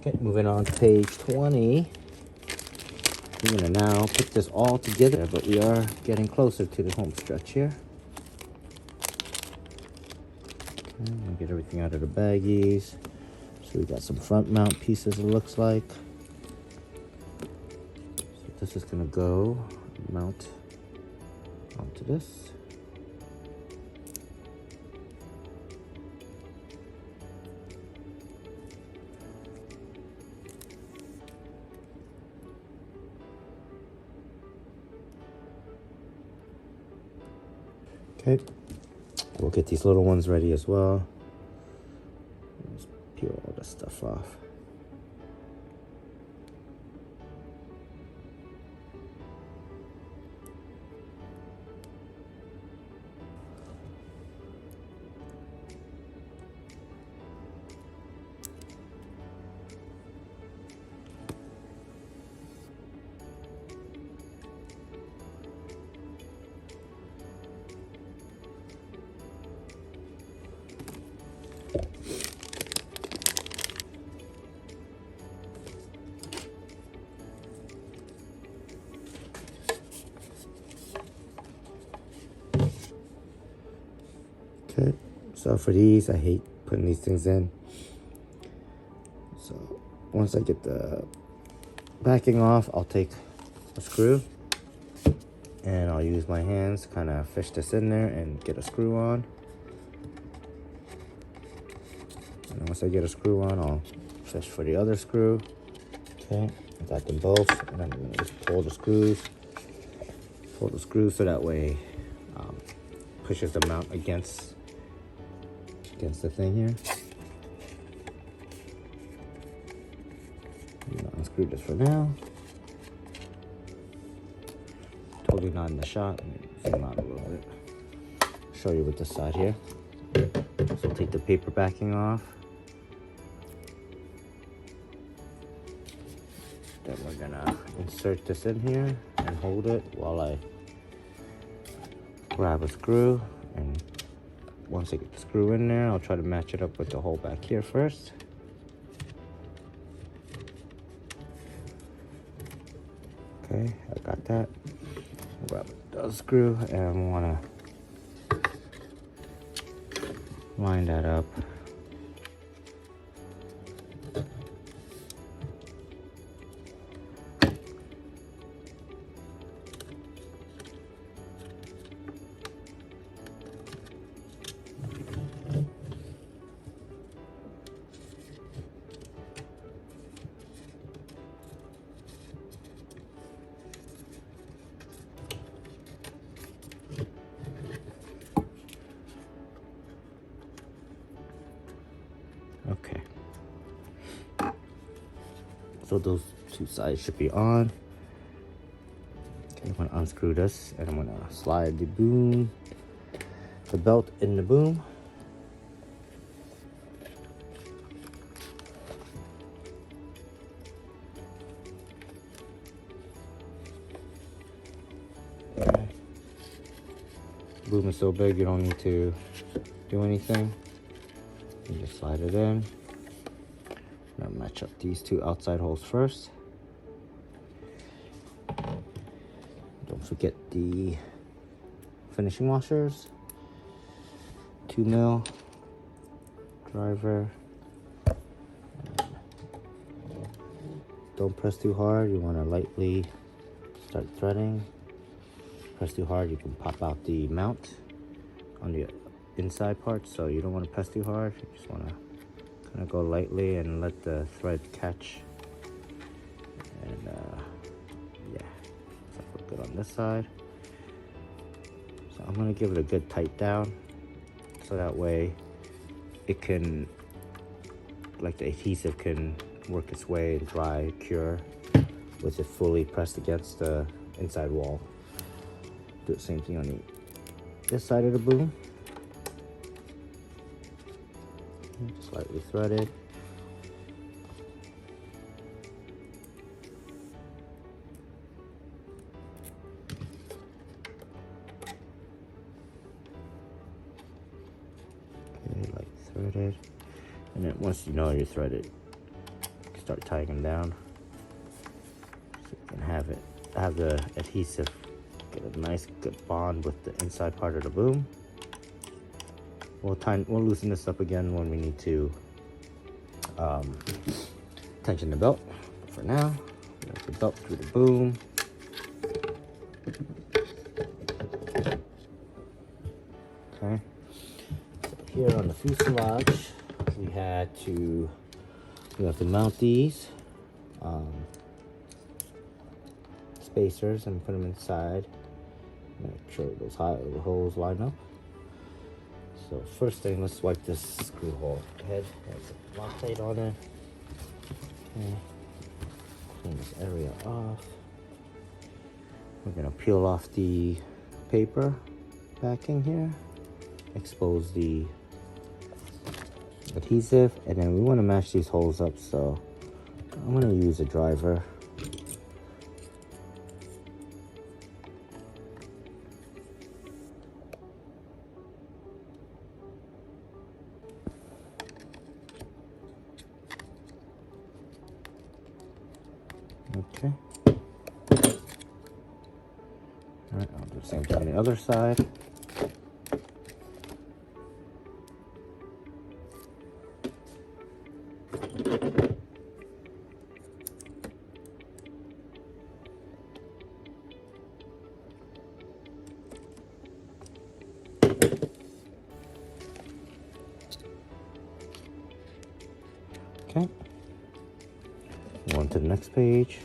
Okay, moving on to page 20. I'm gonna now put this all together, but we are getting closer to the home stretch here. Okay, I'll get everything out of the baggies. So we got some front mount pieces, it looks like. So this is gonna go mount onto this. Okay, we'll get these little ones ready as well. Let's peel all this stuff off. Okay, so for these, I hate putting these things in. So once I get the backing off, I'll take a screw and I'll use my hands to kind of fish this in there and get a screw on. And once I get a screw on, I'll fish for the other screw. Okay, I got them both, and I'm gonna just pull the screws. Pull the screws so that way pushes the mount against the thing here. I'm gonna unscrew this for now. Totally not in the shot. Let me zoom out a little bit. Show you with this side here. So take the paper backing off. Then we're gonna insert this in here and hold it while I grab a screw. And once I get the screw in there, I'll try to match it up with the hole back here first. Okay, I got that. Grab the screw and I wanna line that up. Okay, so those two sides should be on. Okay, I'm gonna unscrew this and I'm gonna slide the belt in the boom. Okay. Boom is so big you don't need to do anything. You just slide it in. I'm gonna match up these two outside holes first. Don't forget the finishing washers. 2 mil driver. Don't press too hard. You want to lightly start threading. Press too hard, you can pop out the mount on the inside part, so you don't want to press too hard. You just want to kind of go lightly and let the thread catch. And yeah, so look good on this side. So I'm going to give it a good tight down, so that way it can, like the adhesive can work its way and dry, cure with it fully pressed against the inside wall. Do the same thing on this side of the boom. Slightly threaded. Okay, like threaded. And then once you know you're threaded, start tying them down. So you can have the adhesive get a nice good bond with the inside part of the boom. We'll loosen this up again when we need to tension the belt. But for now, get the belt through the boom. Okay. So here on the fuselage, we have to mount these spacers and put them inside. Make sure those holes line up. So first thing, let's wipe this screw hole head. Has a Loctite on it. Okay. Clean this area off. We're gonna peel off the paper backing here. Expose the adhesive, and then we want to match these holes up. So I'm gonna use a driver. Okay. All right, I'll do the same thing on the other side. Okay. On to the next page.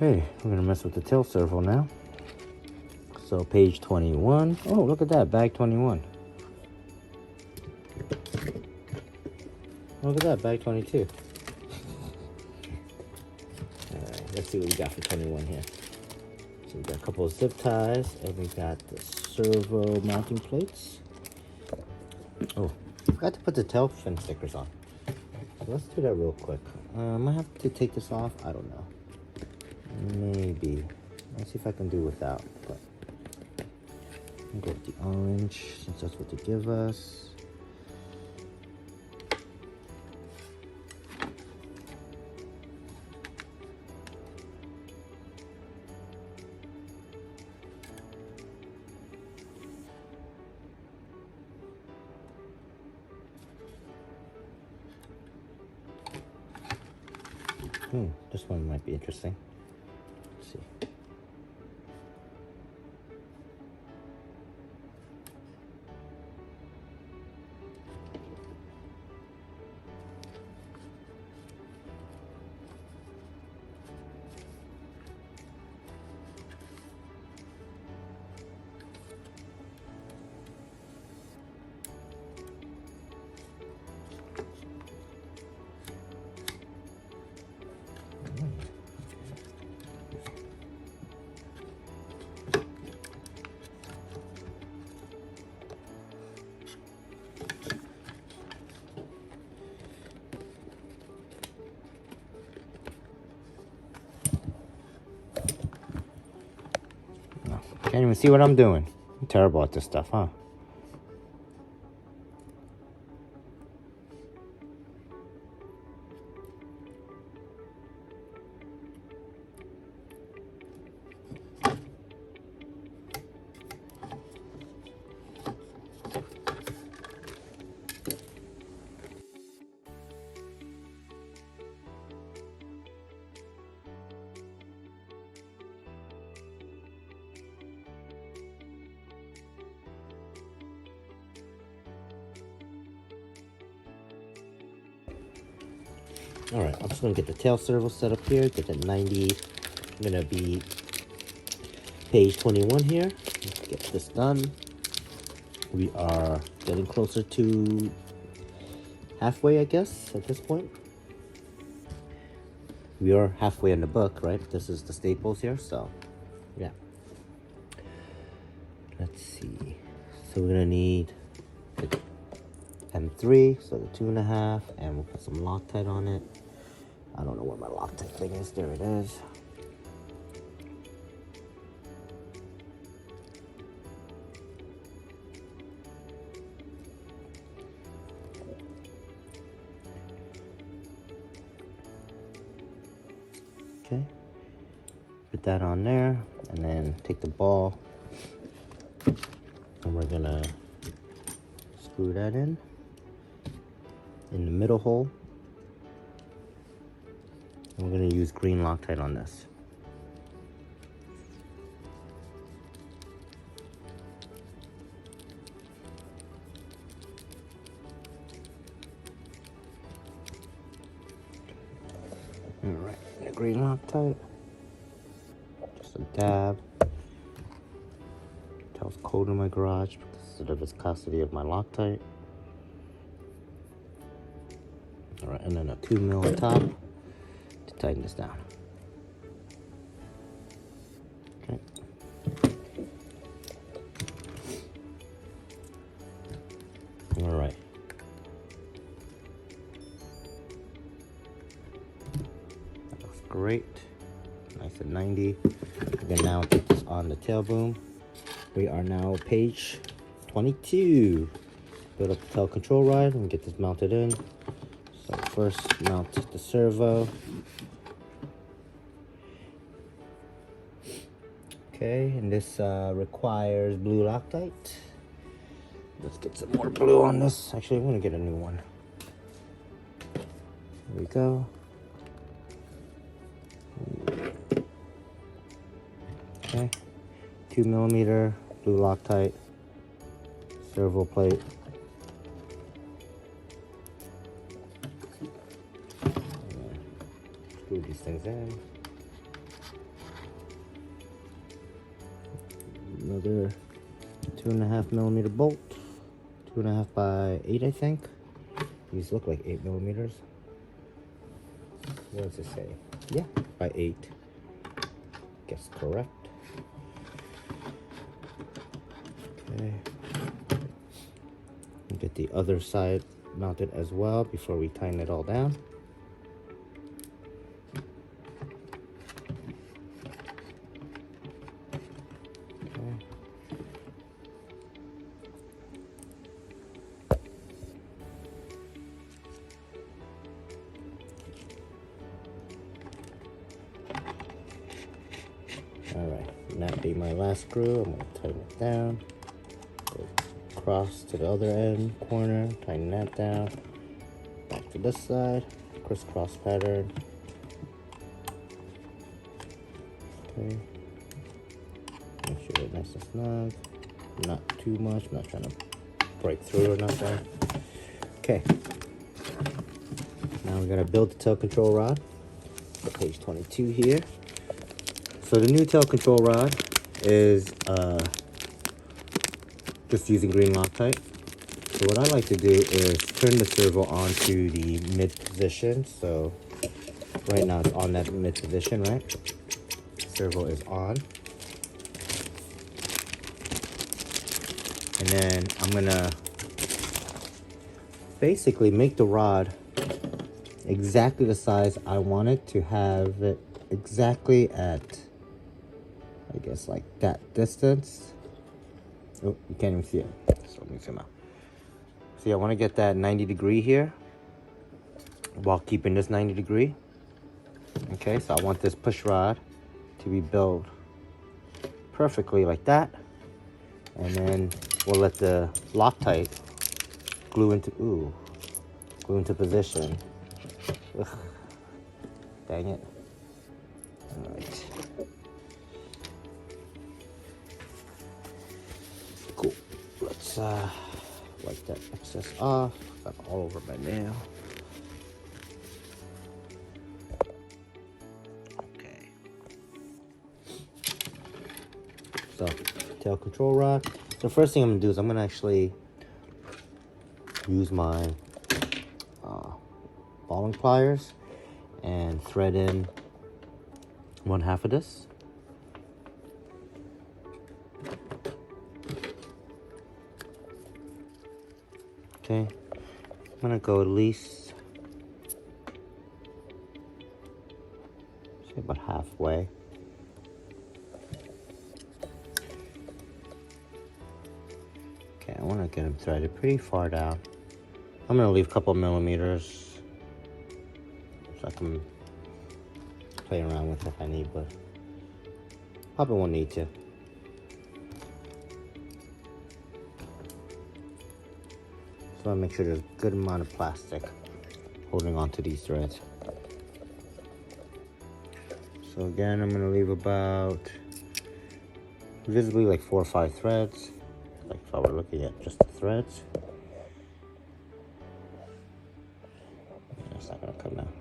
Okay, we're gonna mess with the tail servo now. So page 21. Oh, look at that, bag 21. Look at that, bag 22. Alright, let's see what we got for 21 here. So we got a couple of zip ties, and we got the servo mounting plates. Oh, forgot to put the tail fin stickers on. So let's do that real quick. I might have to take this off. I don't know. Maybe. Let's see if I can do without. But I'll go with the orange since that's what they give us. This one might be interesting. Let's see. Can't even see what I'm doing. I'm terrible at this stuff, huh? All right, I'm just gonna get the tail servo set up here, get that 90. I'm gonna be page 21 here. Let's get this done. We are getting closer to halfway, I guess, at this point. We are halfway in the book, right? This is the staples here, so yeah. Let's see. So we're gonna need the M3, so the 2.5, and we'll put some Loctite on it. I don't know where my Loctite thing is. There it is. put that on there, and then take the ball, and we're gonna screw that in the middle hole. And we're gonna use green Loctite on this. All right, the green Loctite, just a dab. It's cold in my garage because of the viscosity of my Loctite. All right, and then a 2 mil on top to tighten this down. Okay. All right. That looks great. Nice at 90. We can now put this on the tail boom. We are now page 22. Build up the tail control rod and get this mounted in. So first mount the servo. Okay, and this requires blue Loctite. Let's get some more blue on this. Actually, I'm gonna get a new one. There we go. Okay, 2 millimeter blue Loctite servo plate. Screw these things in. Another 2.5 millimeter bolt, 2.5 by 8, I think. These look like 8 millimeters. What does it say? Yeah, by 8. Guess correct. Okay. Get the other side mounted as well before we tighten it all down. Alright, and that be my last screw. I'm going to tighten it down. Go across to the other end, corner, tighten that down. Back to this side, crisscross pattern. Okay. Make sure it's nice and snug. Not too much, I'm not trying to break through or nothing. Okay. Now we're going to build the tail control rod. So page 22 here. So the new tail control rod is just using green Loctite. So what I like to do is turn the servo onto the mid position. So right now it's on that mid position, right? Servo is on. And then I'm gonna basically make the rod exactly the size I want it to have it exactly at, I guess, like that distance. Oh, you can't even see it. So let me zoom out. See, I want to get that 90 degree here while keeping this 90 degree. Okay, so I want this push rod to be built perfectly like that. And then we'll let the Loctite glue into position. Ugh. Dang it. All right. Cool. Let's wipe that excess off. Got all over my nail. Okay. So, tail control rod. So first thing I'm gonna do is I'm gonna actually use my balling pliers and thread in 1/2 of this. Okay, I'm gonna go at least, say, about halfway. Okay, I want to get them threaded pretty far down. I'm gonna leave a couple millimeters so I can play around with if I need, but Probably won't need to. Just want to make sure there's a good amount of plastic holding on to these threads. So again, I'm going to leave about visibly like 4 or 5 threads, like if I were looking at just the threads. That's not going to come out.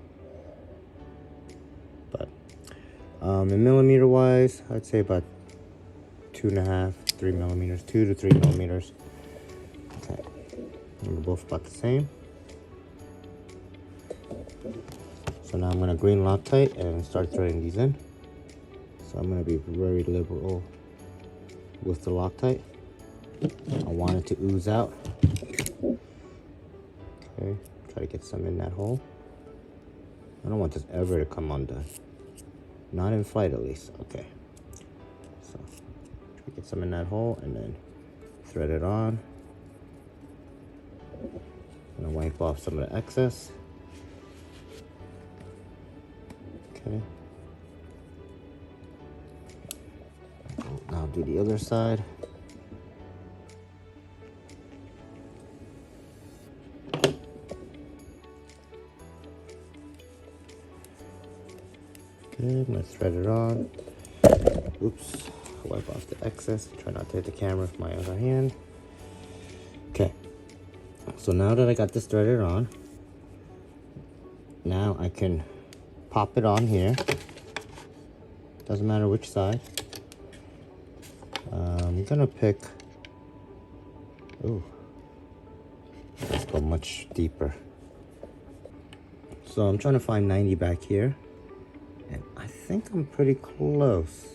But in millimeter wise, I'd say about 2.5, 3 millimeters, 2 to 3 millimeters. Okay, and they're both about the same. So now I'm going to green Loctite and start threading these in. So I'm going to be very liberal with the Loctite. I want it to ooze out. Okay, try to get some in that hole. I don't want this ever to come undone. Not in flight at least. Okay. So try to get some in that hole and then thread it on. I'm going to wipe off some of the excess. Okay. Now do the other side. Okay, I'm gonna thread it on. Oops, wipe off the excess. Try not to hit the camera with my other hand. Okay, so now that I got this threaded on, now I can pop it on here. Doesn't matter which side. I'm gonna pick, ooh, let's go much deeper. So I'm trying to find 90 back here, and I think I'm pretty close.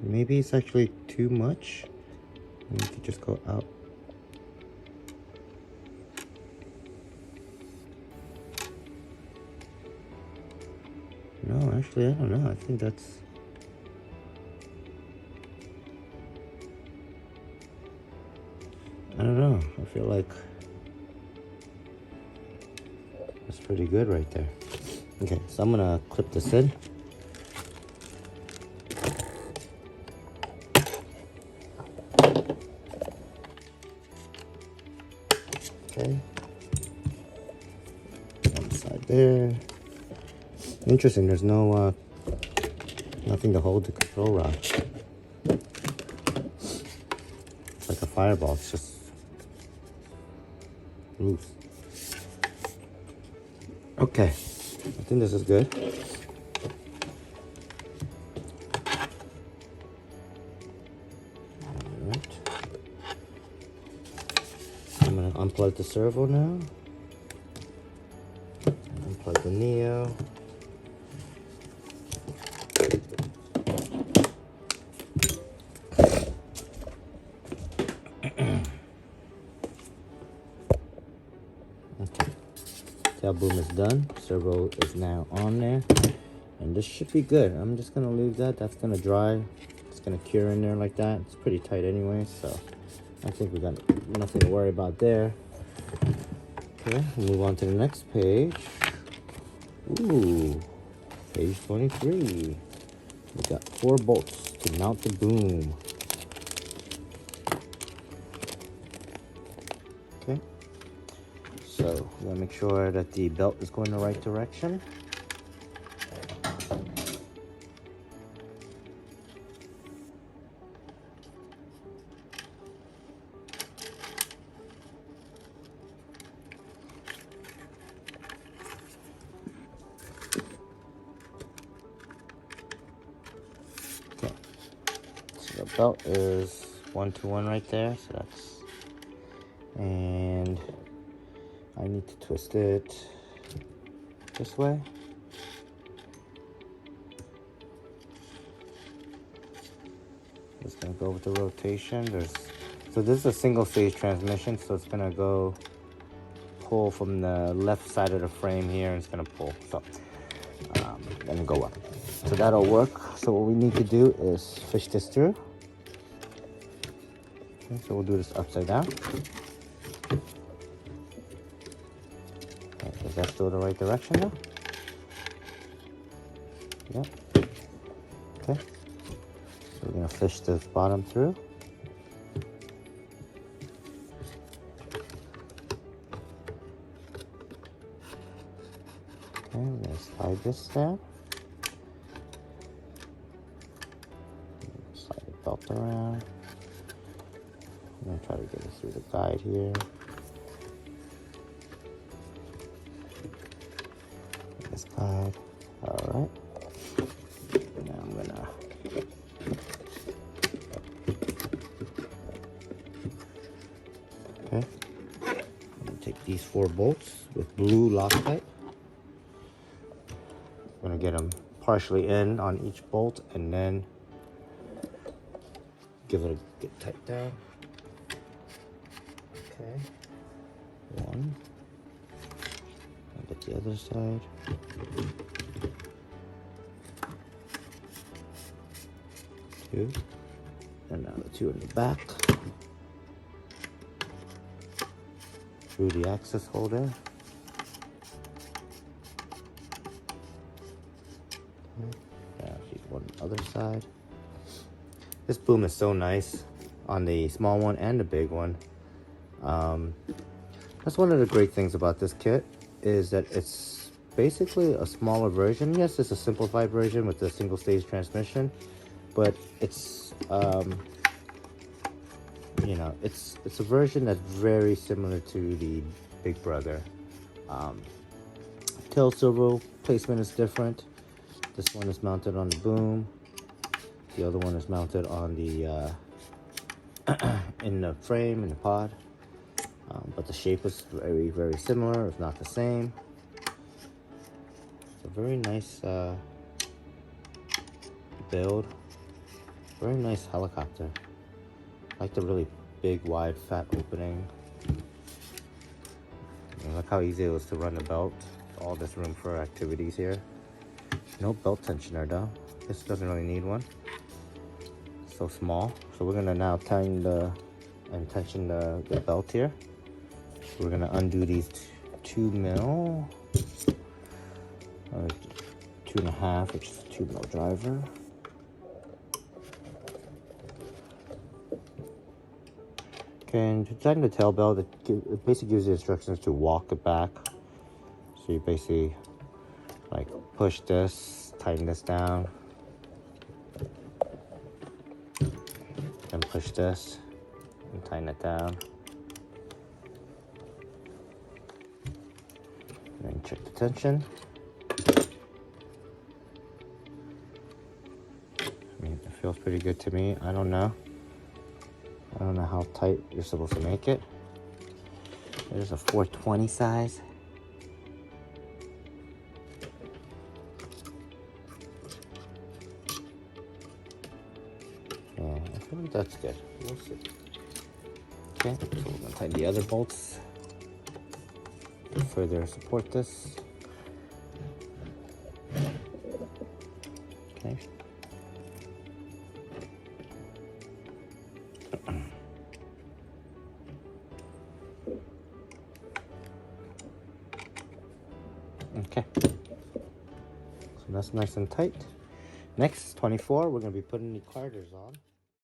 Maybe it's actually too much. I need to just go out. No, actually, I don't know. I think that's... I don't know. I feel like that's pretty good right there. Okay, so I'm gonna clip this in. Okay. One side there. Interesting, there's no nothing to hold the control rod. It's like a fireball, it's just loose. Okay, I think this is good. Alright. I'm gonna unplug the servo now. Unplug the Neo. Okay, tail boom is done. Servo is now on there, and this should be good. I'm just gonna leave that. That's gonna dry. It's gonna cure in there like that. It's pretty tight anyway, so I think we got nothing to worry about there. Okay, we'll move on to the next page. Ooh, page 23. We got 4 bolts to mount the boom. Okay. So we want to make sure that the belt is going the right direction. Okay. So the belt is 1 to 1 right there. So that's, and I need to twist it this way. Just gonna go with the rotation. So this is a single stage transmission, so it's gonna go pull from the left side of the frame here, and it's gonna pull. So and go up. So that'll work. So what we need to do is fish this through. Okay, so we'll do this upside down. Okay, is that still the right direction now? Yep. Okay, so we're gonna fish this bottom through. Okay, we're gonna slide this down. Slide the belt around. I'm gonna try to get it through the guide here. This guide. Alright. Now I'm gonna okay. I'm gonna take these 4 bolts with blue Loctite. I'm gonna get them partially in on each bolt and then give it a get tight down. Okay. 1. I'll get the other side. 2. And now the 2 in the back. Through the access holder. Now she's one other side. This boom is so nice on the small one and the big one. That's one of the great things about this kit, is that it's basically a smaller version. Yes, it's a simplified version with the single stage transmission, but it's you know, it's a version that's very similar to the Big Brother. Tail servo placement is different. This one is mounted on the boom. The other one is mounted on the in the frame, in the pod. But the shape is very, very similar, if not the same. It's a very nice build. Very nice helicopter. I like the really big, wide, fat opening. And look how easy it was to run the belt. All this room for activities here. No belt tensioner though. This doesn't really need one. So small. So we're gonna now tension the belt here. We're gonna undo these 2 mil, or 2.5, which is a 2 mil driver. Okay, and to tighten the tail belt, it basically gives you instructions to walk it back. So you basically like push this, tighten this down, and push this and tighten it down. And then check the tension. I mean, it feels pretty good to me. I don't know how tight you're supposed to make it. There's a 420 size. Yeah, I feel like that's good. We'll see. Okay, so we're gonna tighten the other bolts to further support this. Okay. Okay. So that's nice and tight. Next, 24, we're going to be putting the carders on.